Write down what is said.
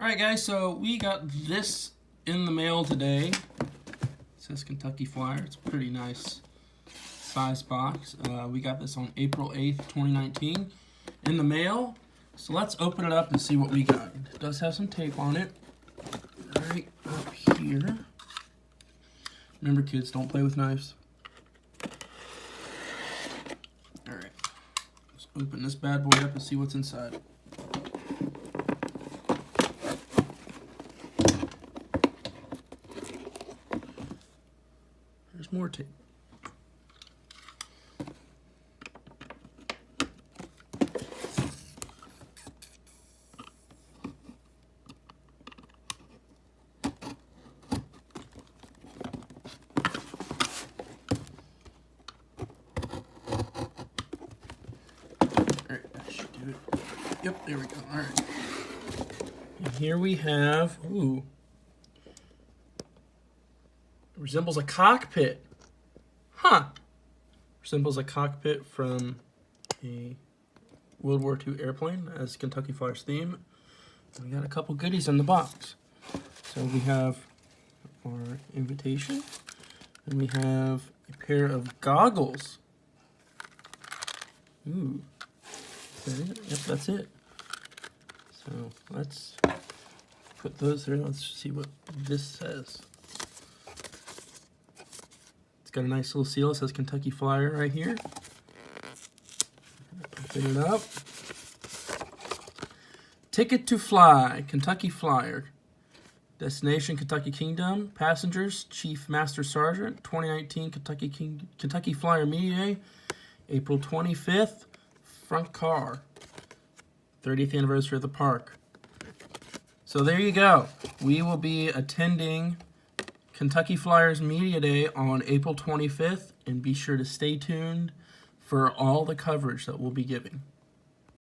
Alright guys, so we got this in the mail today. It says Kentucky Flyer. It's a pretty nice size box. We got this on April 8th, 2019 in the mail. So let's open it up and see what we got. It does have some tape on it. Right up here. Remember kids, don't play with knives. Alright, let's open this bad boy up and see what's inside. There's more tape. Alright, that should do it. Yep, there we go. Alright. And here we have, ooh. Resembles a cockpit. Huh. Resembles a cockpit from a World War II airplane as Kentucky Flyer's theme. And we got a couple goodies in the box. So we have our invitation. And we have a pair of goggles. Ooh. Is that it? Yep, that's it. So let's put those there. Let's see what this says. Got a nice little seal. It says Kentucky Flyer right here. Open it up. Ticket to Fly, Kentucky Flyer. Destination, Kentucky Kingdom. Passengers, Chief Master Sergeant. 2019 Kentucky Flyer Media Day. April 25th. Front car. 30th anniversary of the park. So there you go. We will be attending Kentucky Flyers Media Day on April 25th, and be sure to stay tuned for all the coverage that we'll be giving.